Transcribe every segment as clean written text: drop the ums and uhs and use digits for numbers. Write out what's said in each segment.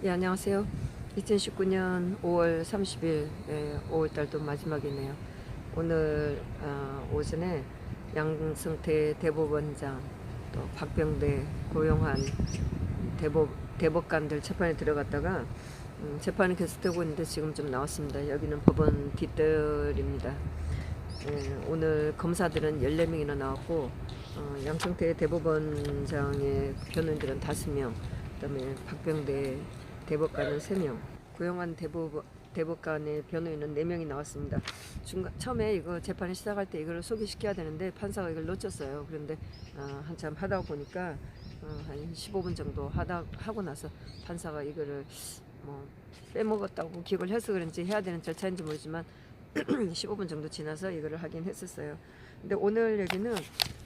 예, 안녕하세요. 2019년 5월 30일, 5월달도 마지막이네요. 오늘 오전에 양승태 대법원장, 또 박병대, 고용한 대법관들 재판에 들어갔다가 재판이 계속되고 있는데 지금 좀 나왔습니다. 여기는 법원 뒷뜰입니다. 오늘 검사들은 14명이나 나왔고 양승태 대법원장의 변호인들은 5명, 그다음에 박병대 대법관은 3명, 고용한 대법관의 변호인은 4명이 나왔습니다. 처음에 이거 재판을 시작할 때 이걸 소개시켜야 되는데 판사가 이걸 놓쳤어요. 그런데 한참 하다 보니까 한 15분 정도 하고 나서 판사가 이거를 뭐 빼먹었다고 기억을 해서 그런지 해야 되는 절차인지 모르지만 15분 정도 지나서 이거를 하긴 했었어요. 근데 오늘 여기는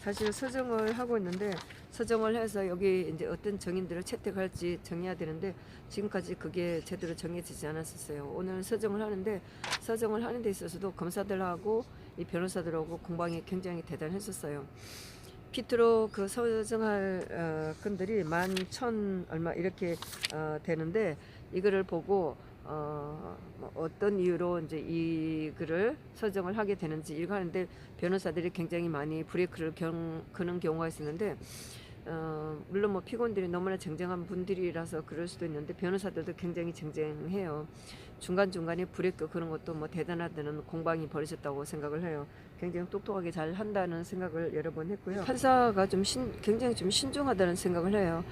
사실 서정을 하고 있는데, 서정을 해서 여기 이제 어떤 정인들을 채택할지 정해야 되는데 지금까지 그게 제대로 정해지지 않았었어요. 오늘 서정을 하는데, 서정을 하는 데 있어서도 검사들하고 이 변호사들하고 공방이 굉장히 대단했었어요. 피트로 그 서정할 건들이 11,000 얼마 이렇게 되는데, 이거를 보고 뭐 어떤 이유로 이제 이 글을 서정을 하게 되는지 이거 하는데 변호사들이 굉장히 많이 브레이크를 거는 경우가 있었는데, 물론 뭐 피고인들이 너무나 쟁쟁한 분들이라서 그럴 수도 있는데 변호사들도 굉장히 쟁쟁해요. 중간중간에 브레이크 그런 것도 뭐 대단하다는 공방이 벌어졌다고 생각을 해요. 굉장히 똑똑하게 잘 한다는 생각을 여러 번 했고요. 판사가 좀 굉장히 좀 신중하다는 생각을 해요.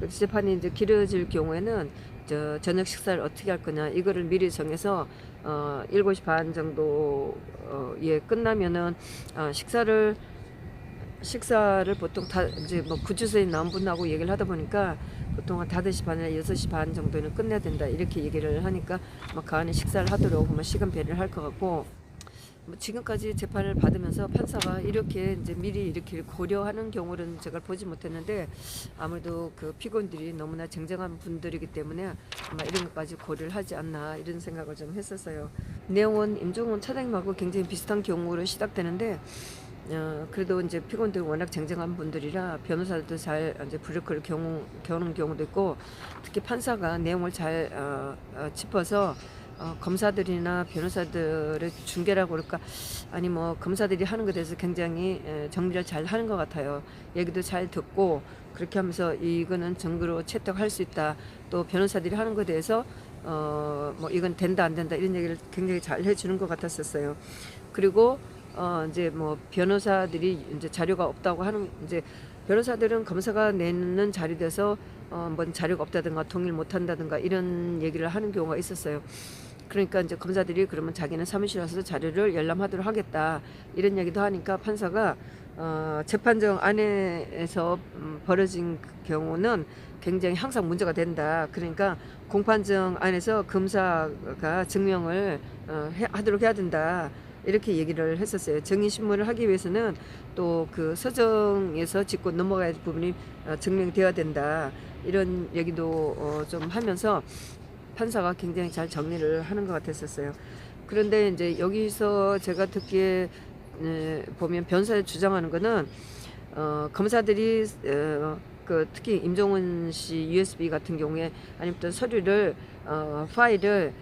재판이 이제 길어질 경우에는 저녁 식사를 어떻게 할 거냐 이거를 미리 정해서 7시 반 정도에 끝나면은 식사를 보통 다 이제 뭐 구치소에 나온 분하고 얘기를 하다 보니까 보통 한 5시 반이나 6시 반 정도에는 끝내야 된다 이렇게 얘기를 하니까 뭐 그 안에 식사를 하도록 뭐 시간 배를 할 것 같고, 뭐 지금까지 재판을 받으면서 판사가 이렇게 이제 미리 이렇게 고려하는 경우는 제가 보지 못했는데, 아무래도 그 피고인들이 너무나 쟁쟁한 분들이기 때문에 아마 이런 것까지 고려를 하지 않나 이런 생각을 좀 했었어요. 내용은 임종원 차장님하고 굉장히 비슷한 경우로 시작되는데, 그래도 이제 피고인들이 워낙 쟁쟁한 분들이라 변호사들도 잘 이제 브레이크를 겨누는 경우도 있고, 특히 판사가 내용을 잘 짚어서 검사들이나 변호사들의 중개라고 그럴까, 아니 뭐 검사들이 하는 것에 대해서 굉장히 정리를 잘 하는 것 같아요. 얘기도 잘 듣고 그렇게 하면서 이거는 증거로 채택할 수 있다, 또 변호사들이 하는 것에 대해서 뭐 이건 된다 안 된다 이런 얘기를 굉장히 잘 해주는 것 같았었어요. 그리고 이제 뭐 변호사들이 이제 자료가 없다고 하는, 이제 변호사들은 검사가 내는 자료에 대해서 뭔 자료가 없다든가 동의를 못 한다든가 이런 얘기를 하는 경우가 있었어요. 그러니까 이제 검사들이 그러면 자기는 사무실에 와서 자료를 열람하도록 하겠다 이런 얘기도 하니까 판사가 재판정 안에서 벌어진 경우는 굉장히 항상 문제가 된다. 그러니까 공판정 안에서 검사가 증명을 하도록 해야 된다. 이렇게 얘기를 했었어요. 정의신문을 하기 위해서는 또 그 서정에서 짚고 넘어가야 할 부분이 증명되어야 된다. 이런 얘기도 좀 하면서 판사가 굉장히 잘 정리를 하는 것 같았었어요. 그런데 이제 여기서 제가 듣기에 보면 변호사에 주장하는 거는 검사들이 그 특히 임종원 씨 USB 같은 경우에 아니면 또 서류를 파일을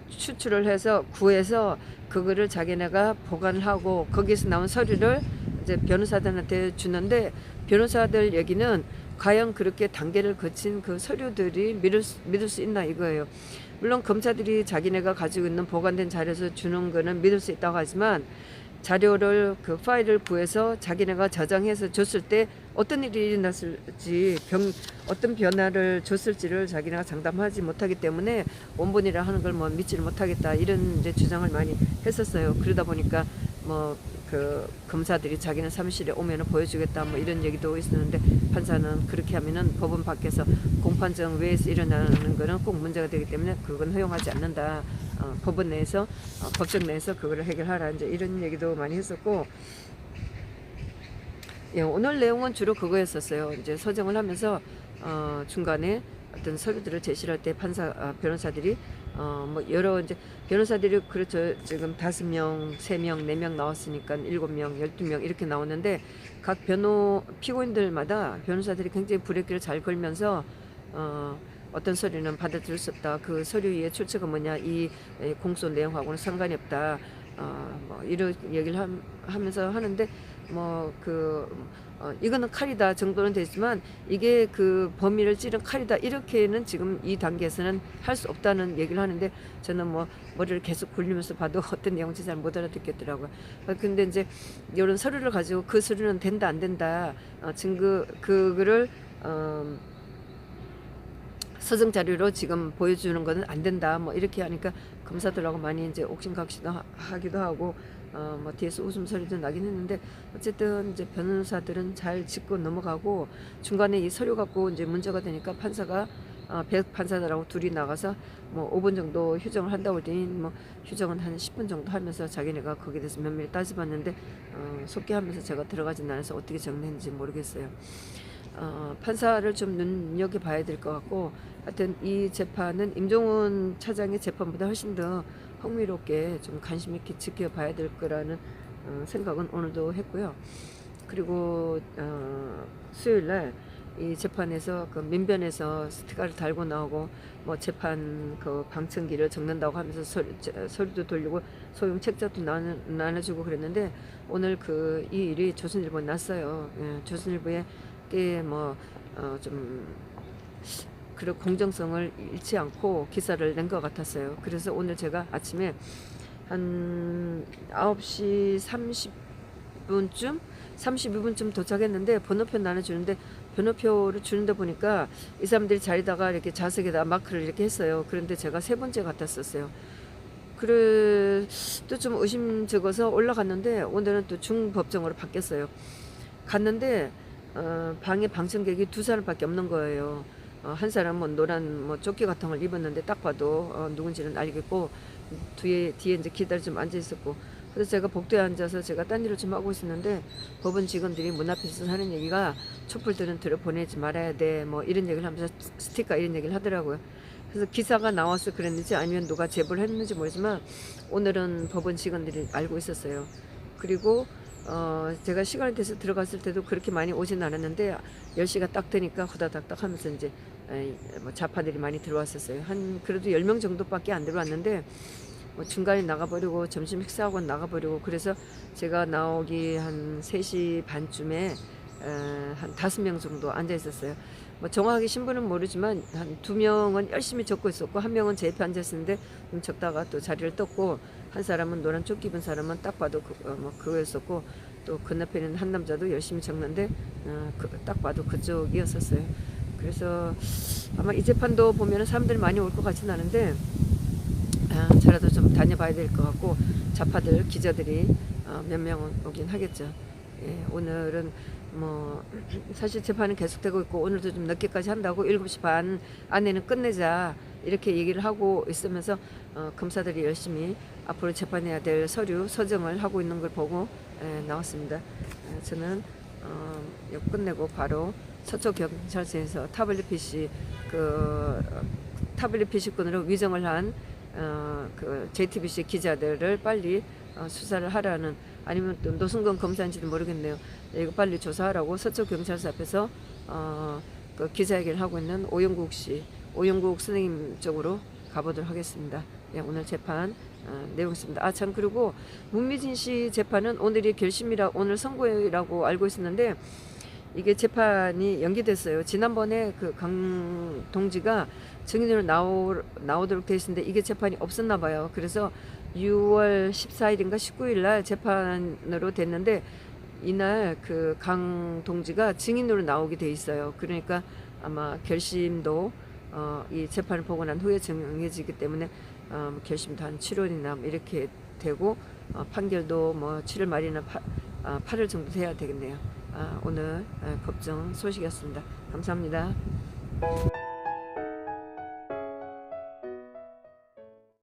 추출을 해서 구해서 그거를 자기네가 보관을 하고 거기서 나온 서류를 이제 변호사들한테 주는데, 변호사들 얘기는 과연 그렇게 단계를 거친 그 서류들이 믿을 수 있나 이거예요. 물론 검사들이 자기네가 가지고 있는 보관된 자료에서 주는 거는 믿을 수 있다고 하지만, 자료를 그 파일을 구해서 자기네가 저장해서 줬을 때 어떤 일이 일어났을지 어떤 변화를 줬을지를 자기네가 장담하지 못하기 때문에 원본이라 하는 걸 뭐 믿지를 못하겠다 이런 이제 주장을 많이 했었어요. 그러다 보니까 뭐 그 검사들이 자기는 사무실에 오면은 보여주겠다 뭐 이런 얘기도 있었는데, 판사는 그렇게 하면은 법원 밖에서 공판정 외에서 일어나는 거는 꼭 문제가 되기 때문에 그건 허용하지 않는다. 법원 내에서 법정 내에서 그거를 해결하라 이제 이런 얘기도 많이 했었고, 예, 오늘 내용은 주로 그거였었어요. 이제 서정을 하면서 중간에 어떤 서류들을 제시할 때 변호사들이 뭐 여러 이제 변호사들이 그렇죠. 지금 5명, 3명, 4명 나왔으니까 7명, 12명 이렇게 나오는데, 각 피고인들마다 변호사들이 굉장히 브레이크를 잘 걸면서 어떤 서류는 받아들일 수 없다. 그 서류의 출처가 뭐냐 이 공소 내용하고는 상관이 없다. 뭐 이런 얘기를 하면서 하는데 이거는 칼이다 정도는 되지만 이게 그 범인을 찌른 칼이다 이렇게는 지금 이 단계에서는 할 수 없다는 얘기를 하는데 저는 뭐 머리를 계속 굴리면서 봐도 어떤 내용인지 잘 못 알아듣겠더라고요. 근데 이제 이런 서류를 가지고 그 서류는 된다 안 된다 증거 그거를 서정 자료로 지금 보여주는 거는 안 된다. 뭐 이렇게 하니까 검사들하고 많이 이제 옥신각신 하기도 하고 뭐 뒤에서 웃음소리도 나긴 했는데 어쨌든 이제 변호사들은 잘 짚고 넘어가고 중간에 이 서류 갖고 이제 문제가 되니까 판사가 백 판사들하고 둘이 나가서 뭐 5분 정도 휴정을 한다고 했더니 뭐 휴정은 한 10분 정도 하면서 자기네가 거기에 대해서 면밀히 따져봤는데 속기하면서 제가 들어가진 않아서 어떻게 정리했는지 모르겠어요. 판사를 좀 눈여겨봐야 될 것 같고 하여튼 이 재판은 임종훈 차장의 재판보다 훨씬 더 흥미롭게 좀 관심 있게 지켜봐야 될 거라는 생각은 오늘도 했고요. 그리고 수요일날 이 재판에서 그 민변에서 스티커를 달고 나오고 뭐 재판 그 방청기를 적는다고 하면서 서류도 돌리고 소형 책자도 나눠주고 그랬는데 오늘 이 일이 조선일보에 났어요. 예, 조선일보에 좀 그런 공정성을 잃지 않고 기사를 낸 것 같았어요. 그래서 오늘 제가 아침에 한 9시 32분쯤 도착했는데 번호표 나눠주는데 번호표를 주는데 보니까 이 사람들이 자리다가 이렇게 좌석에다 마크를 이렇게 했어요. 그런데 제가 3번째 같았었어요. 그래 또 좀 의심쩍어서 올라갔는데 오늘은 또 중법정으로 바뀌었어요. 갔는데 방에 방청객이 2사람밖에 없는 거예요. 한 사람은 노란 조끼 같은 걸 입었는데 딱 봐도 누군지는 알겠고 뒤에 이제 기다려 좀 앉아 있었고 그래서 제가 복도에 앉아서 제가 딴 일을 좀 하고 있었는데 법원 직원들이 문 앞에서 하는 얘기가 촛불들은 들여보내지 말아야 돼 뭐 이런 얘기를 하면서 스티커 이런 얘기를 하더라고요. 그래서 기사가 나와서 그랬는지 아니면 누가 제보를 했는지 모르지만 오늘은 법원 직원들이 알고 있었어요. 그리고 제가 시간이 돼서 들어갔을 때도 그렇게 많이 오진 않았는데 10시가 딱 되니까 후다닥닥 하면서 이제 좌파들이 많이 들어왔었어요. 그래도 10명 정도밖에 안 들어왔는데 중간에 나가버리고 점심 식사하고 나가버리고 그래서 제가 나오기 한 3시 반쯤에 한 5명 정도 앉아 있었어요. 정확하게 신분은 모르지만 한 2명은 열심히 적고 있었고 1명은 제 옆에 앉아 있었는데 좀 적다가 또 자리를 떴고 한 사람은 노란 조끼 입은 사람은 딱 봐도 그거였었고 또 건너편에는 한 남자도 열심히 적는데 딱 봐도 그쪽이었었어요. 그래서 아마 이 재판도 보면 사람들이 많이 올 것 같지는 않은데 저라도 좀 다녀봐야 될 것 같고 좌파들 기자들이 몇 명은 오긴 하겠죠. 예, 오늘은 사실 재판은 계속되고 있고 오늘도 좀 늦게까지 한다고 7시 반 안에는 끝내자 이렇게 얘기를 하고 있으면서 검사들이 열심히 앞으로 재판해야 될 서류 서정을 하고 있는 걸 보고 나왔습니다. 저는 이거 끝내고 바로 서초 경찰서에서 타블릿PC권으로 위정을 한 그 JTBC 기자들을 빨리 수사를 하라는 아니면 또 노승건 검사인지도 모르겠네요. 이거 빨리 조사하라고 서초 경찰서 앞에서 그 기자회견을 하고 있는 오영국 선생님 쪽으로 가보도록 하겠습니다. 네, 오늘 재판 내용 있습니다. 참 그리고 문미진 씨 재판은 오늘이 결심이라 오늘 선고라고 알고 있었는데 이게 재판이 연기됐어요. 지난번에 그 강 동지가 증인으로 나오도록 돼 있었는데 이게 재판이 없었나 봐요. 그래서 6월 14일인가 19일 날 재판으로 됐는데 이날 그 강 동지가 증인으로 나오게 돼 있어요. 그러니까 아마 결심도 이 재판을 보고 난 후에 정해지기 때문에 결심도 한 7월이나 이렇게 되고 판결도 7월 말이나 8월 정도 돼야 되겠네요. 오늘 법정 소식이었습니다. 감사합니다.